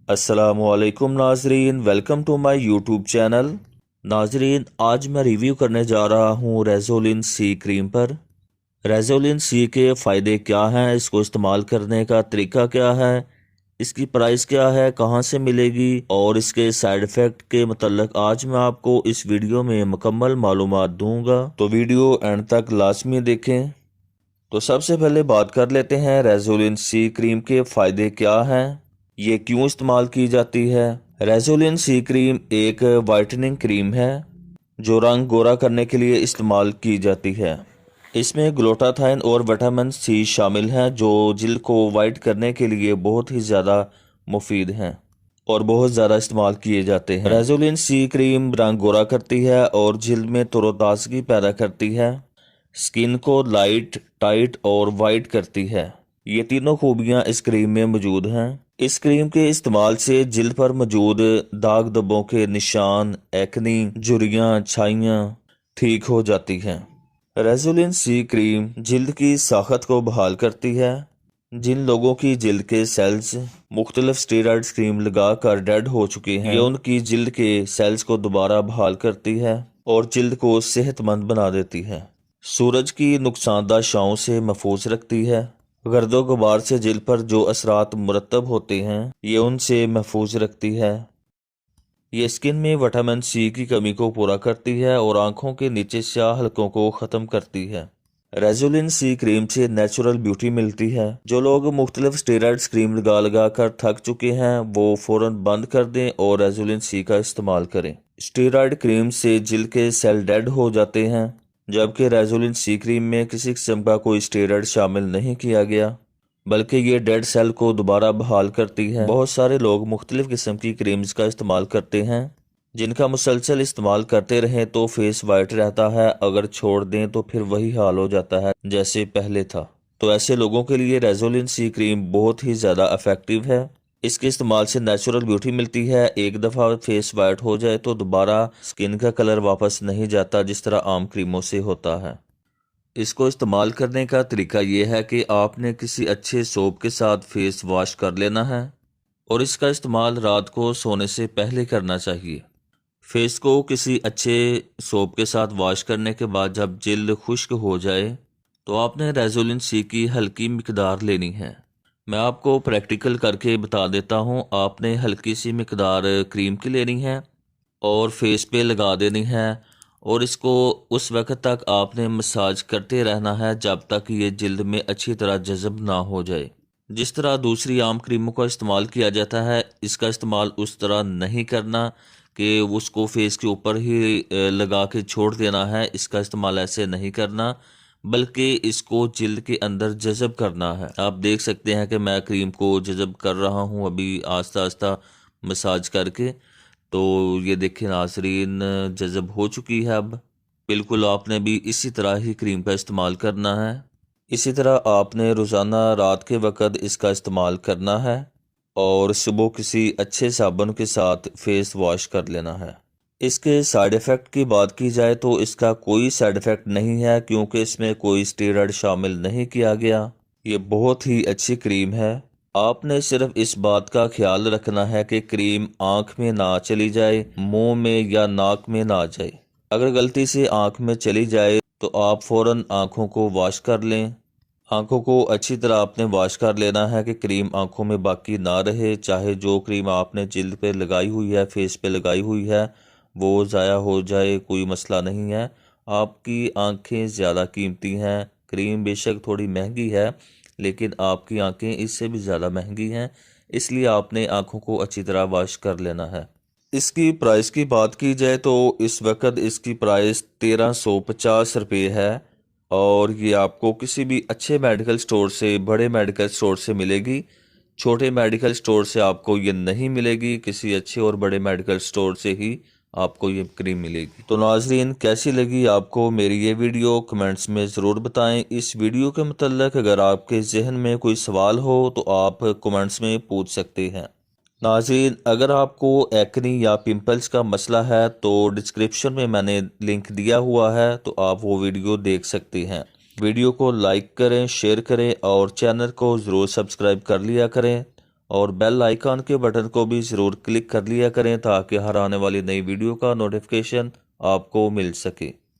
अस्सलामुअलैकुम नाजरीन, welcome to my YouTube channel. नाजरीन, आज मैं रिव्यू करने जा रहा हूँ रेज़ोलिन सी क्रीम पर। रेज़ोलिन सी के फ़ायदे क्या हैं, इसको इस्तेमाल करने का तरीका क्या है, इसकी प्राइस क्या है, कहाँ से मिलेगी और इसके साइड इफ़ेक्ट के मतलब आज मैं आपको इस वीडियो में मुकम्मल मालूमात दूंगा, तो वीडियो एंड तक लाजमी देखें। तो सबसे पहले बात कर लेते हैं रेज़ोलिन सी क्रीम के फ़ायदे क्या हैं, ये क्यों इस्तेमाल की जाती है। रेज़ोलिन सी क्रीम एक वाइटनिंग क्रीम है जो रंग गोरा करने के लिए इस्तेमाल की जाती है। इसमें ग्लूटाथाइन और विटामिन सी शामिल हैं जो जिल्द को वाइट करने के लिए बहुत ही ज़्यादा मुफीद हैं और बहुत ज़्यादा इस्तेमाल किए जाते हैं। रेज़ोलिन सी क्रीम रंग गोरा करती है और जिल्द में तरोताज़गी पैदा करती है, स्किन को लाइट, टाइट और वाइट करती है। ये तीनों खूबियां इस क्रीम में मौजूद हैं। इस क्रीम के इस्तेमाल से जिल्द पर मौजूद दाग धब्बों के निशान, एक्नी, झुर्रियां, छाइयां ठीक हो जाती हैं। रेज़ोलिन सी क्रीम जिल्द की साखत को बहाल करती है। जिन लोगों की जिल्द के सेल्स मुख्तलिफ स्टेरॉइड क्रीम लगाकर डेड हो चुके हैं, ये उनकी जिल्द के सेल्स को दोबारा बहाल करती है और जिल्द को सेहतमंद बना देती है। सूरज की नुकसानदा छांव से महफूज रखती है। गर्दो गुबार से जिल्द पर जो असरात मुरतब होते हैं, ये उनसे महफूज रखती है। ये स्किन में विटामिन सी की कमी को पूरा करती है और आंखों के नीचे स्याह हलकों को ख़त्म करती है। रेज़ोलिन सी क्रीम से नेचुरल ब्यूटी मिलती है। जो लोग मुख्तलिफ स्टेरॉइड्स क्रीम लगा लगा कर थक चुके हैं, वो फ़ौरन बंद कर दें और रेज़ोलिन सी का इस्तेमाल करें। स्टेरॉइड क्रीम से जिल्द के सेल डेड हो जाते हैं, जबकि रेज़ोलिन सी क्रीम में किसी किस्म का कोई स्टेरॉइड शामिल नहीं किया गया, बल्कि ये डेड सेल को दोबारा बहाल करती है। बहुत सारे लोग मुख्तलिफ किस्म की क्रीम्स का इस्तेमाल करते हैं, जिनका मुसलसल इस्तेमाल करते रहें तो फेस वाइट रहता है, अगर छोड़ दें तो फिर वही हाल हो जाता है जैसे पहले था। तो ऐसे लोगों के लिए रेज़ोलिन सी क्रीम बहुत ही ज़्यादा इफेक्टिव है। इसके इस्तेमाल से नेचुरल ब्यूटी मिलती है। एक दफ़ा फेस वाइट हो जाए तो दोबारा स्किन का कलर वापस नहीं जाता जिस तरह आम क्रीमों से होता है। इसको इस्तेमाल करने का तरीका यह है कि आपने किसी अच्छे सोप के साथ फेस वॉश कर लेना है और इसका इस्तेमाल रात को सोने से पहले करना चाहिए। फेस को किसी अच्छे सोप के साथ वॉश करने के बाद जब जिल्द खुश्क हो जाए तो आपने रेज़ोलिन सी की हल्की मिकदार लेनी है। मैं आपको प्रैक्टिकल करके बता देता हूँ। आपने हल्की सी मिकदार क्रीम की लेनी है और फेस पे लगा देनी है और इसको उस वक्त तक आपने मसाज करते रहना है जब तक ये जिल्द में अच्छी तरह जज़ब ना हो जाए। जिस तरह दूसरी आम क्रीमों का इस्तेमाल किया जाता है, इसका इस्तेमाल उस तरह नहीं करना कि उसको फेस के ऊपर ही लगा के छोड़ देना है। इसका इस्तेमाल ऐसे नहीं करना, बल्कि इसको जिल्द के अंदर जज़ब करना है। आप देख सकते हैं कि मैं क्रीम को जज़ब कर रहा हूँ अभी आस्ता आस्ता मसाज करके। तो ये देखें नाज़रीन, जज़ब हो चुकी है। अब बिल्कुल आपने भी इसी तरह ही क्रीम का इस्तेमाल करना है। इसी तरह आपने रोज़ाना रात के वक़्त इसका इस्तेमाल करना है और सुबह किसी अच्छे साबुन के साथ फेस वॉश कर लेना है। इसके साइड इफ़ेक्ट की बात की जाए तो इसका कोई साइड इफ़ेक्ट नहीं है, क्योंकि इसमें कोई स्टेरॉइड शामिल नहीं किया गया। ये बहुत ही अच्छी क्रीम है। आपने सिर्फ इस बात का ख्याल रखना है कि क्रीम आँख में ना चली जाए, मुंह में या नाक में ना जाए। अगर गलती से आँख में चली जाए तो आप फ़ौरन आँखों को वॉश कर लें। आँखों को अच्छी तरह आपने वॉश कर लेना है कि क्रीम आँखों में बाकी ना रहे। चाहे जो क्रीम आपने जिल्द पे लगाई हुई है, फेस पे लगाई हुई है, वो ज़ाया हो जाए, कोई मसला नहीं है। आपकी आँखें ज़्यादा कीमती हैं। क्रीम बेशक थोड़ी महंगी है, लेकिन आपकी आंखें इससे भी ज़्यादा महंगी हैं, इसलिए आपने आंखों को अच्छी तरह वॉश कर लेना है। इसकी प्राइस की बात की जाए तो इस वक्त इसकी प्राइस 1350 रुपये है और ये आपको किसी भी अच्छे मेडिकल स्टोर से, बड़े मेडिकल स्टोर से मिलेगी। छोटे मेडिकल स्टोर से आपको ये नहीं मिलेगी। किसी अच्छे और बड़े मेडिकल स्टोर से ही आपको ये क्रीम मिलेगी। तो नाजरीन, कैसी लगी आपको मेरी ये वीडियो, कमेंट्स में ज़रूर बताएं। इस वीडियो के मतलब अगर आपके जहन में कोई सवाल हो तो आप कमेंट्स में पूछ सकते हैं। नाजरीन, अगर आपको एक्नी या पिंपल्स का मसला है तो डिस्क्रिप्शन में मैंने लिंक दिया हुआ है, तो आप वो वीडियो देख सकते हैं। वीडियो को लाइक करें, शेयर करें और चैनल को ज़रूर सब्सक्राइब कर लिया करें और बेल आइकन के बटन को भी ज़रूर क्लिक कर लिया करें ताकि हर आने वाली नई वीडियो का नोटिफिकेशन आपको मिल सके।